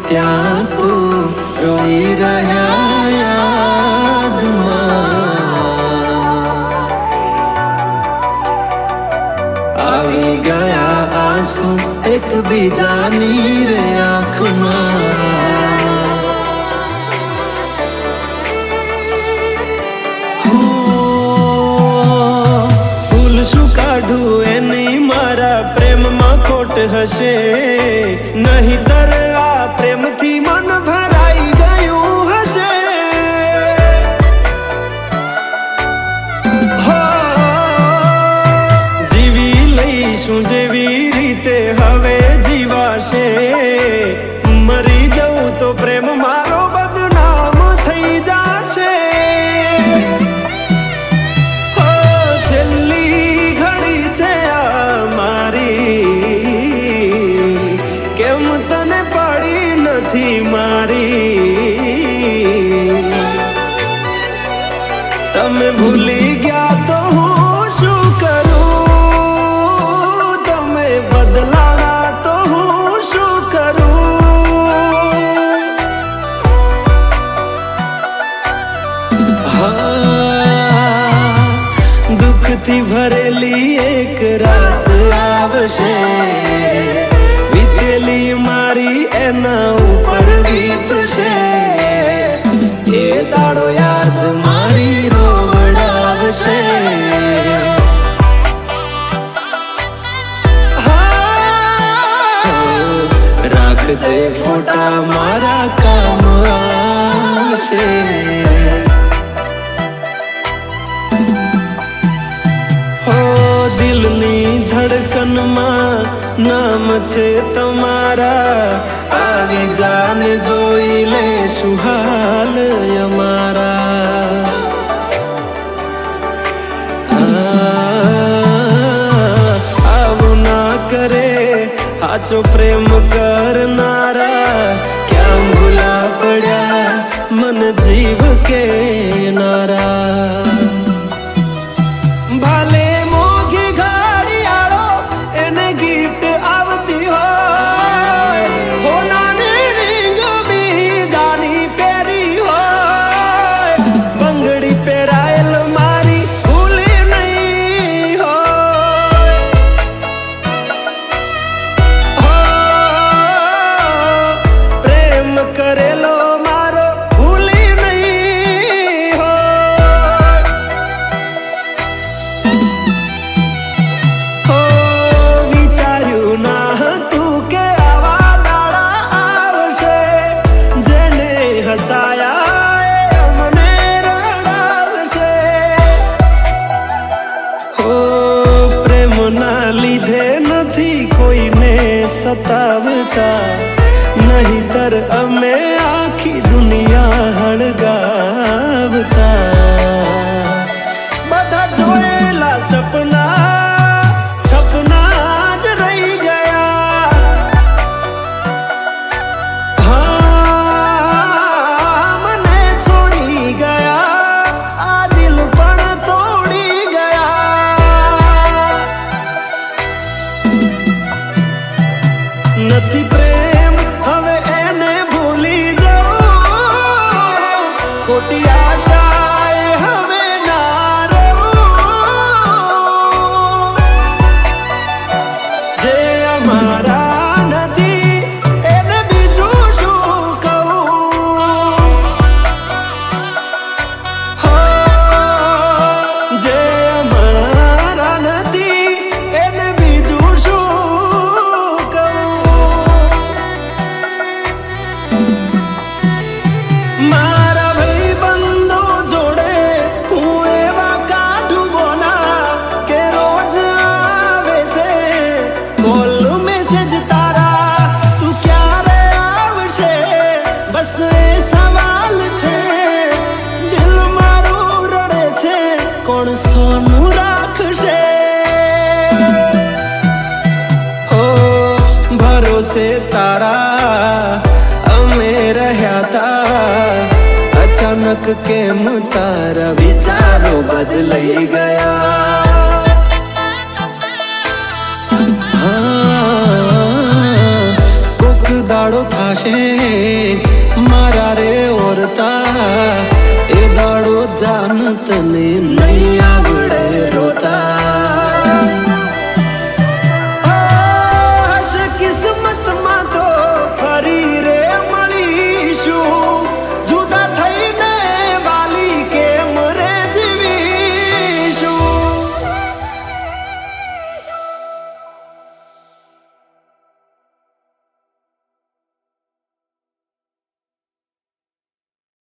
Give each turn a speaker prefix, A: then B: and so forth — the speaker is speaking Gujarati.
A: ત્યાં તું રોઈ રહ્યા યાદમાં આવી ગયા આંસુ એકબીજાની રે આંખમાં ભૂલ શું કાઢું એની મારા પ્રેમમાં ખોટ હશે નહીતર આ પ્રેમથી મન ભરાઈ ગયું હશે હો જીવી લઈશું જેવી રીતે હવે જીવાશે મરી જવું તો પ્રેમ મારો બદનામ થઈ જશે હો છેલ્લી ઘડી છે આ મારી કેમ તને પડી નથી મારી તમે ભૂલી ગયા તો હું શું કરું તમે બદલાયા તો હું શું કરું હા દુઃખથી ભરેલી એક રાત આવશે વીતેલી મારી એના ઉપર વીતશે એ દાડો યાદ મારી રોવડાવશે રાખજે ફોટા મારા કામ આવશે દિલની ધડકનમાં નામ છે તમારા આવી જાને જોઈ લે સુહાલ અમારા આવું ના કરે સાચો પ્રેમ કરનારા ક્યાં ભૂલા પડ્યા મન જીવ કે નારા ભાલે મોઘી ઘડિયાળો એને ગિફ્ટ આવતી હોય હોનાની રીંગ બીજાની પહેરી હોય બંગડી પહેરાયેલ મારી ભૂલી નહીં હોય પ્રેમ કરેલો મારો ભૂલી નહીં હોય વિચાર્યું ના હતું કે આવા દાડા આવશે જેને હસાયા એ અમને રડાવશે હો પ્રેમના લીધે નથી કોઈને સતાવતા નહીતર અમે આખી દુનિયા હળગાવતા બધા જોયેલા સપના જ રહી ગયા હા મને છોડી ગયા આ દિલ પણ તોડી ગયા નથી પ્રેમ હવે એને ભૂલી જાઉં ખોટી આશાએ હવે ના રહું જે અમારા નથી એને બીજું શું કહું હો જે અમારા નથી એને બીજું શું મારા ભાઈબંધો જોડે હું એવા કાઢું બોના કે રોજ આવે છે કોલ મેસેજ તારા તું ક્યારે આવશે બસ એ સવાલ છે દિલ મારું રડે છે કોણ સોનું રાખશે ઓ ભરોસે તારા અમે રહ્યા તા અચાનક કેમ તારા વિચારો બદલાઈ ગયા કોક દાડો થાશે મારા રે ઓરતા, એ દાડો જાન તને નહીં